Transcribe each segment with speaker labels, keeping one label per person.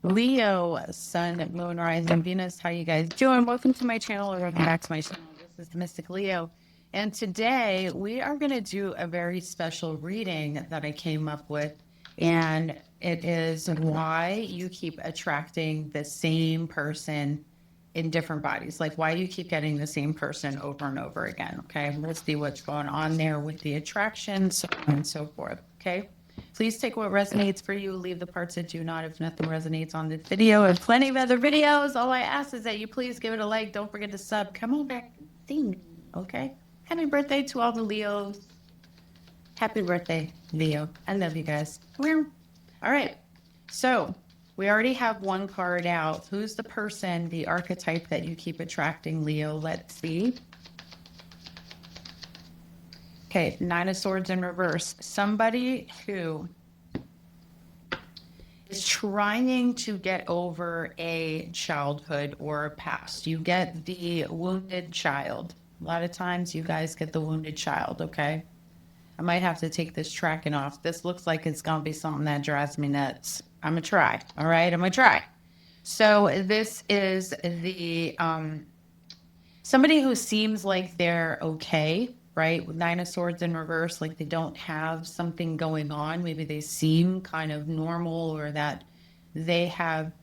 Speaker 1: Leo, Sun, Moon, Rising, Venus. How you guys doing? Welcome to my channel, or welcome back to my channel. This is Mystic Leo, and today we are going to do a very special reading that I came up with, and it is why you keep attracting the same person in different bodies. Like, why do you keep getting the same person over and over again? Okay, we'll see what's going on there with the attraction, so on and so forth. Okay. Please take what resonates for you. Leave the parts that do not if nothing resonates on this video and plenty of other videos. All I ask is that you please give it a like. Don't forget to sub. Come on back. Sing. Okay. Happy birthday to all the Leos. Happy birthday, Leo. I love you guys. All right. So we already have one card out. Who's the person, the archetype that you keep attracting, Leo? Let's see. Okay, Nine of Swords in reverse. Somebody who is trying to get over a childhood or a past. You get the wounded child. A lot of times you guys get the wounded child, okay? I might have to take this tracking off. This looks like it's going to be something that drives me nuts. I'm going to try, all right? I'm going to try. So this is the somebody who seems like they're okay, right? With Nine of Swords in reverse, like they don't have something going on. Maybe they seem kind of normal, or that they have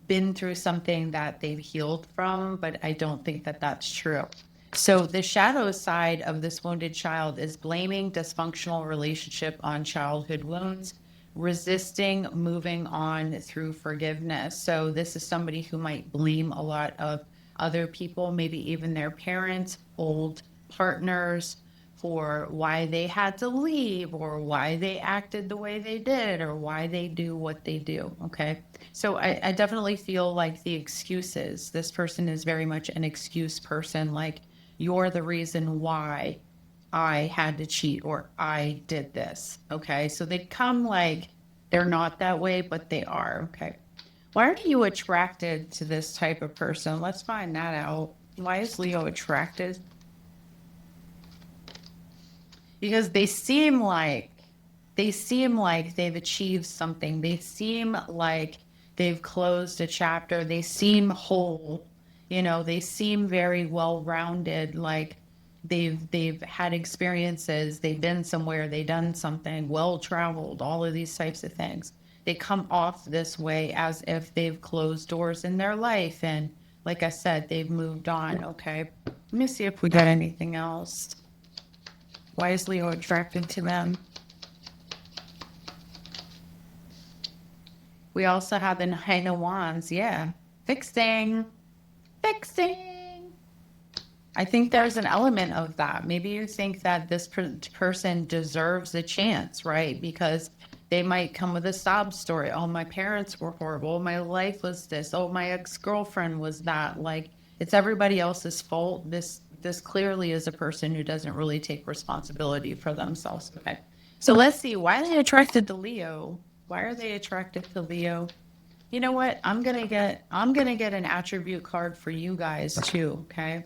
Speaker 1: been through something that they've healed from, but I don't think that that's true. So the shadow side of this wounded child is blaming dysfunctional relationship on childhood wounds, resisting moving on through forgiveness. So this is somebody who might blame a lot of other people, maybe even their parents, old partners, for why they had to leave, or why they acted the way they did, or why they do what they do. Okay. So I definitely feel like the excuses, this person is very much an excuse person. Like, you're the reason why I had to cheat, or I did this. Okay. So they come like they're not that way, but they are. Okay. Why are you attracted to this type of person? Let's find that out. Why is Leo attracted? Because they seem like they've achieved something. They seem like they've closed a chapter. They seem whole. They seem very well-rounded, like they've had experiences, they've been somewhere, they've done something, well-traveled, all of these types of things. They come off this way as if they've closed doors in their life, and like I said, they've moved on. Okay. Let me see if we got anything else. Why is Leo attracted to them? We also have the Nine of Wands. Yeah. Fixing. I think there's an element of that. Maybe you think that this person deserves a chance, right? Because they might come with a sob story. Oh, my parents were horrible. My life was this. Oh, my ex-girlfriend was that. Like, it's everybody else's fault. This clearly is a person who doesn't really take responsibility for themselves. Okay. So let's see. Why are they attracted to Leo? Why are they attracted to Leo? You know what? I'm gonna get an attribute card for you guys too, okay?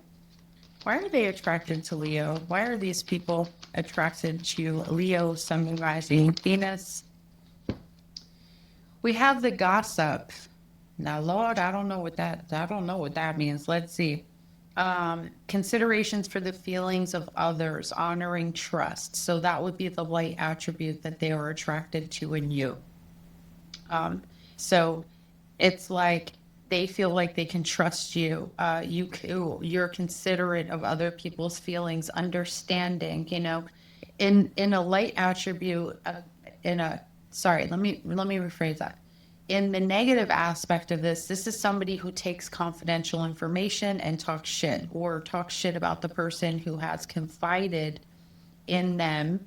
Speaker 1: Why are they attracted to Leo? Why are these people attracted to Leo, Sun, Moon, Rising, Venus? We have the gossip. Now, Lord, I don't know what that means. Let's see. Considerations for the feelings of others, honoring trust. So that would be the light attribute that they are attracted to in you. So it's like they feel like they can trust you. You're considerate of other people's feelings, understanding. In a light attribute, let me rephrase that. In the negative aspect of this is somebody who takes confidential information and talks shit about the person who has confided in them.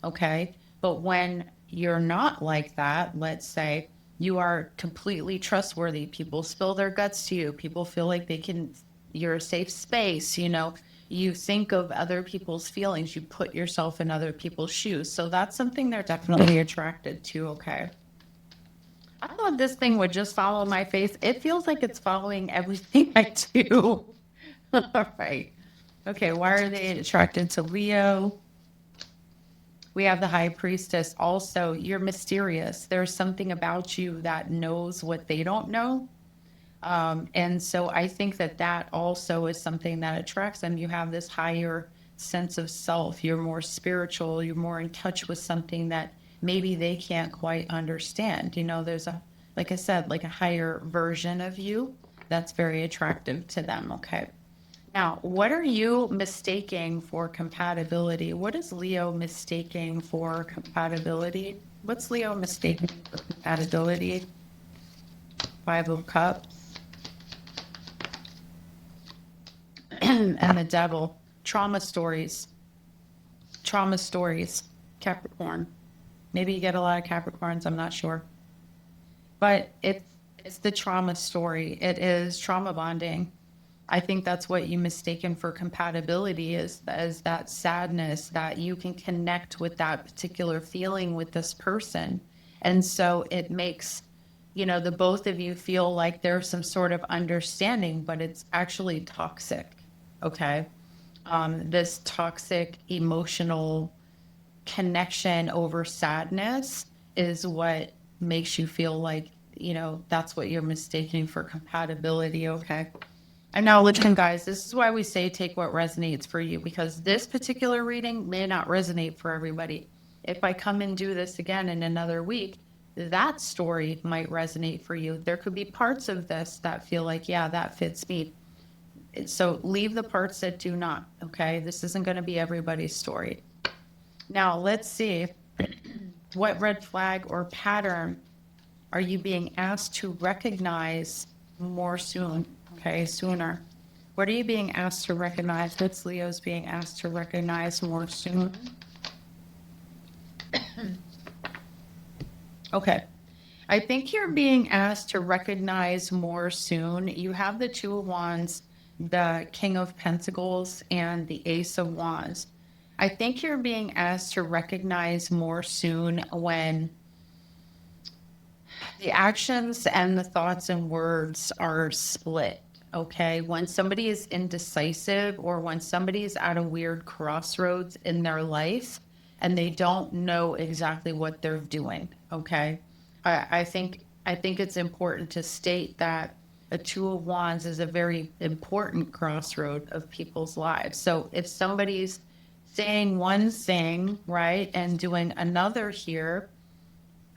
Speaker 1: Okay. But when you're not like that, let's say you are completely trustworthy, people spill their guts to you, people feel like you're a safe space, you think of other people's feelings, you put yourself in other people's shoes. So that's something they're definitely attracted to. Okay. I thought this thing would just follow my face. It feels like it's following everything I do. All right. Okay, why are they attracted to Leo? We have the high priestess. Also, you're mysterious. There's something about you that knows what they don't know. And so I think that that also is something that attracts them. You have this higher sense of self. You're more spiritual. You're more in touch with something that maybe they can't quite understand. You know, there's a, like I said, like a higher version of you that's very attractive to them. Okay. Now, what are you mistaking for compatibility? What is Leo mistaking for compatibility? What's Leo mistaking for compatibility? Five of Cups and the Devil. Trauma stories. Trauma stories. Capricorn. Maybe you get a lot of Capricorns, I'm not sure. But it's the trauma story. It is trauma bonding. I think that's what you mistaken for compatibility is that sadness that you can connect with that particular feeling with this person. And so it makes, you know, the both of you feel like there's some sort of understanding, but it's actually toxic. Okay. This toxic emotional connection over sadness is what makes you feel like, you know, that's what you're mistaking for compatibility. Okay. And now, listen, guys, this is why we say take what resonates for you, because this particular reading may not resonate for everybody. If I come and do this again in another week, that story might resonate for you. There could be parts of this that feel like, yeah, that fits me. So leave the parts that do not, okay? This isn't going to be everybody's story. Now, let's see. What red flag or pattern are you being asked to recognize more soon? Okay, sooner. What are you being asked to recognize? What's Leo's being asked to recognize more soon? Okay. I think you're being asked to recognize more soon. You have the Two of Wands, the King of Pentacles, and the Ace of Wands. I think you're being asked to recognize more soon when the actions and the thoughts and words are split. Okay. When somebody is indecisive or when somebody is at a weird crossroads in their life and they don't know exactly what they're doing. Okay. I think it's important to state that a Two of Wands is a very important crossroad of people's lives. So if somebody's saying one thing, right, and doing another here,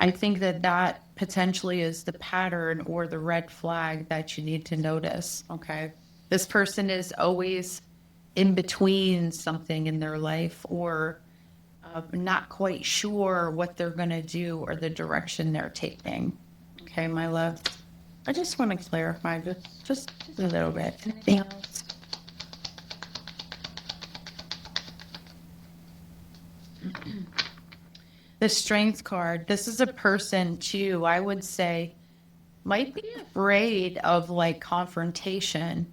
Speaker 1: I think that that potentially is the pattern or the red flag that you need to notice. Okay. This person is always in between something in their life or not quite sure what they're going to do or the direction they're taking. Okay, my love. I just want to clarify just a little bit. Anything else? The Strength card. This is a person too, I would say, might be afraid of like confrontation,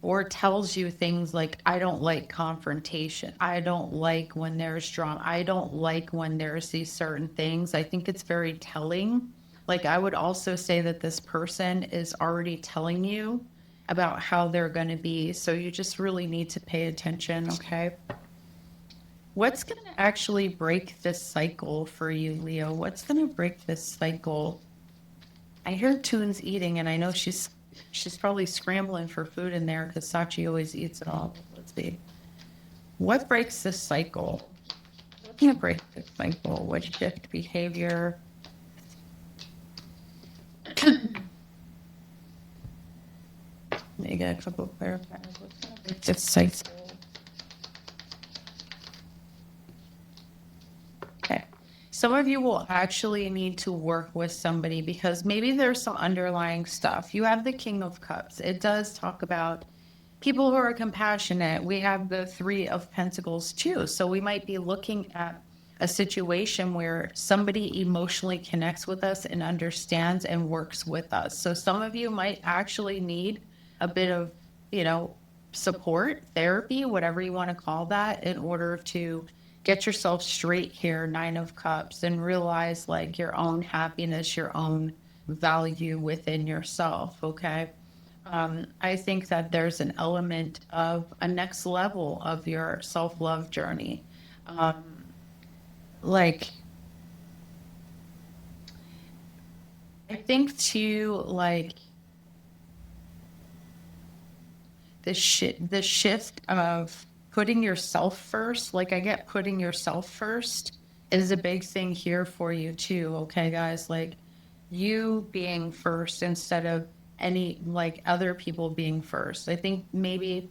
Speaker 1: or tells you things like, I don't like confrontation. I don't like when there's drama. I don't like when there's these certain things. I think it's very telling. Like, I would also say that this person is already telling you about how they're going to be. So you just really need to pay attention, okay? What's going to actually break this cycle for you, Leo? What's going to break this cycle? I hear Toon's eating, and I know she's probably scrambling for food in there because Sachi always eats it all. Let's see. What breaks this cycle? What can break this cycle? What shift behavior? Maybe get a couple of clarifiers. What's going to break this cycle? Okay. Some of you will actually need to work with somebody because maybe there's some underlying stuff. You have the King of Cups. It does talk about people who are compassionate. We have the Three of Pentacles too. So we might be looking at a situation where somebody emotionally connects with us and understands and works with us. So some of you might actually need a bit of, support, therapy, whatever you want to call that, in order to get yourself straight here, Nine of Cups, and realize like your own happiness, your own value within yourself. Okay. I think that there's an element of a next level of your self-love journey. like, I think too, like, the shift of putting yourself first, like I get putting yourself first is a big thing here for you too. Okay, guys, like you being first instead of any like other people being first. I think maybe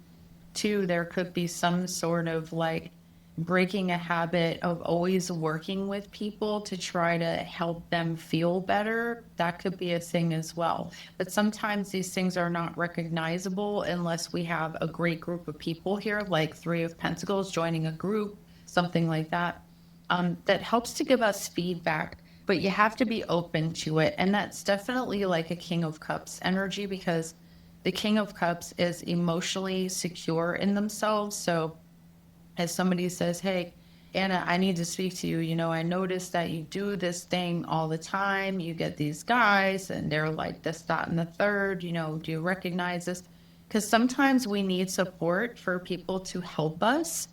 Speaker 1: too, there could be some sort of like breaking a habit of always working with people to try to help them feel better. That could be a thing as well. But sometimes these things are not recognizable unless we have a great group of people here, like Three of Pentacles joining a group, something like that, that helps to give us feedback. But you have to be open to it. And that's definitely like a King of Cups energy, because the King of Cups is emotionally secure in themselves. So as somebody says, hey, Anna, I need to speak to you. You know, I noticed that you do this thing all the time. You get these guys and they're like this, that, and the third. You know, do you recognize this? Because sometimes we need support for people to help us,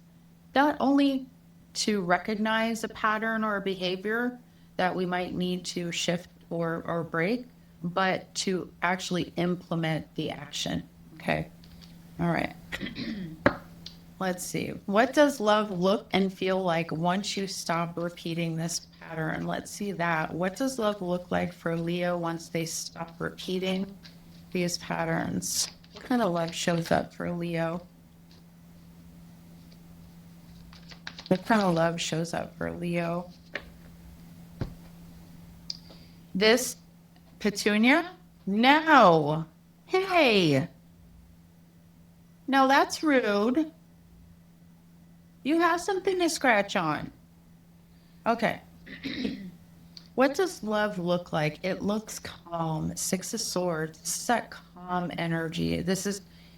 Speaker 1: not only to recognize a pattern or a behavior that we might need to shift or break, but to actually implement the action. Okay. All right. Let's see. What does love look and feel like once you stop repeating this pattern? Let's see that. What does love look like for Leo once they stop repeating these patterns? What kind of love shows up for Leo? What kind of love shows up for Leo? This Petunia? No. Hey. No, that's rude. You have something to scratch on. Okay. What does love look like? It looks calm. Six of Swords. It's that calm energy.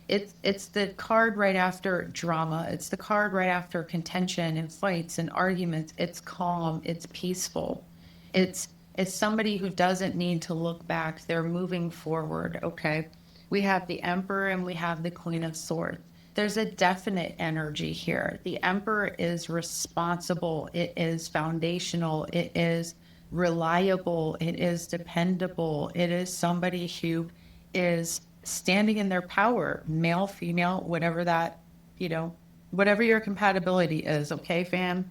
Speaker 1: It's the card right after drama. It's the card right after contention and fights and arguments. It's calm. It's peaceful. It's somebody who doesn't need to look back. They're moving forward. Okay. We have the Emperor and we have the Queen of Swords. There's a definite energy here. The Emperor is responsible. It is foundational. It is reliable. It is dependable. It is somebody who is standing in their power, male, female, whatever that, whatever your compatibility is. Okay, fam?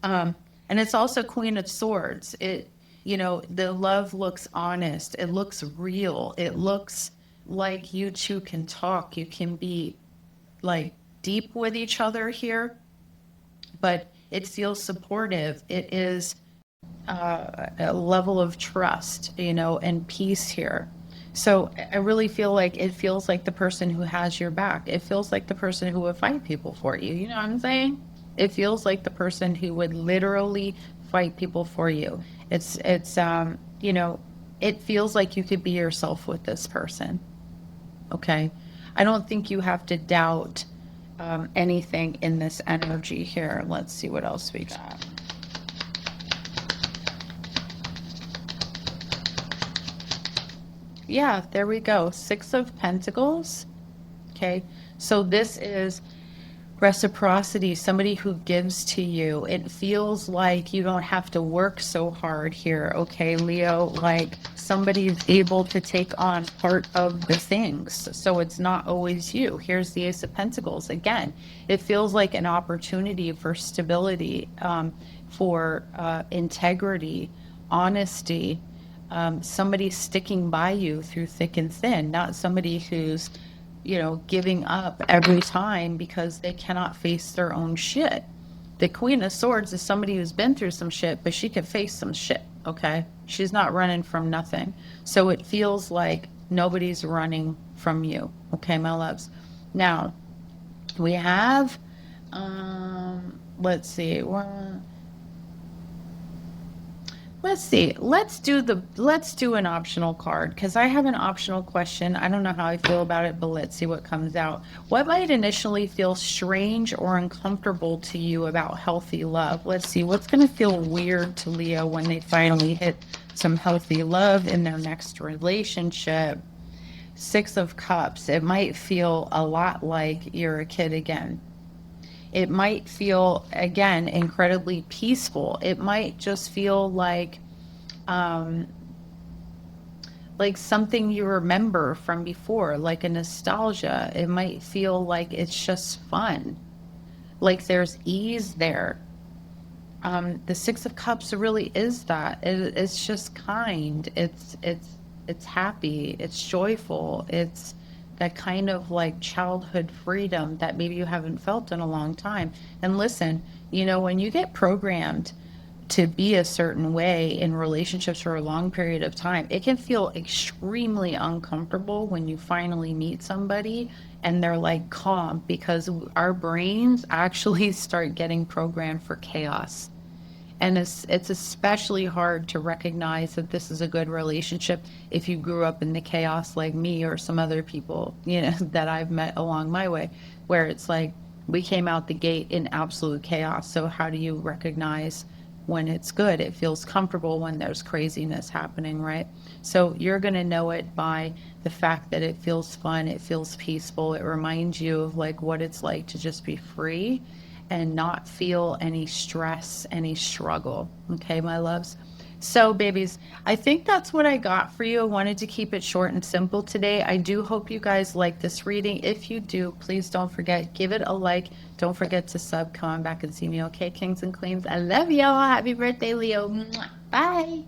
Speaker 1: And it's also Queen of Swords. The love looks honest. It looks real. It looks like you two can talk. You can be like deep with each other here, but it feels supportive. It is a level of trust, and peace here. So I really feel like it feels like the person who has your back. It feels like the person who would fight people for you. You know what I'm saying? It feels like the person who would literally fight people for you. It feels like you could be yourself with this person. Okay. I don't think you have to doubt anything in this energy here. Let's see what else we got. Yeah, there we go. Six of Pentacles. Okay. So this is reciprocity, somebody who gives to you. It feels like you don't have to work so hard here, okay, Leo? Like somebody's able to take on part of the things, so it's not always you. Here's the Ace of Pentacles again. It feels like an opportunity for stability, for integrity, honesty, somebody sticking by you through thick and thin, not somebody who's giving up every time because they cannot face their own shit. The Queen of Swords is somebody who's been through some shit, but she can face some shit, okay? She's not running from nothing. So it feels like nobody's running from you, okay, my loves? Now, we have, let's see, let's do an optional card, because I have an optional question. I don't know how I feel about it, but let's see what comes out. What might initially feel strange or uncomfortable to you about healthy love? Let's see what's going to feel weird to Leo when they finally hit some healthy love in their next relationship. Six of Cups. It might feel a lot like you're a kid again. It might feel, again, incredibly peaceful. It might just feel um, like something you remember from before, like a nostalgia. It might feel like it's just fun, like there's ease there. The Six of Cups really is that. It's just kind. It's happy. It's joyful. It's that kind of like childhood freedom that maybe you haven't felt in a long time. And listen, when you get programmed to be a certain way in relationships for a long period of time, it can feel extremely uncomfortable when you finally meet somebody and they're like calm, because our brains actually start getting programmed for chaos. And it's especially hard to recognize that this is a good relationship if you grew up in the chaos like me or some other people, that I've met along my way, where it's like we came out the gate in absolute chaos. So how do you recognize when it's good? It feels comfortable when there's craziness happening, right? So you're going to know it by the fact that it feels fun, it feels peaceful, it reminds you of like what it's like to just be free and not feel any stress, any struggle. Okay, my loves. So, babies, I think that's what I got for you. I wanted to keep it short and simple today. I do hope you guys like this reading. If you do, please don't forget, give it a like. Don't forget to sub. Come on back and see me, okay, kings and queens? I love y'all. Happy birthday, Leo. Mwah. Bye.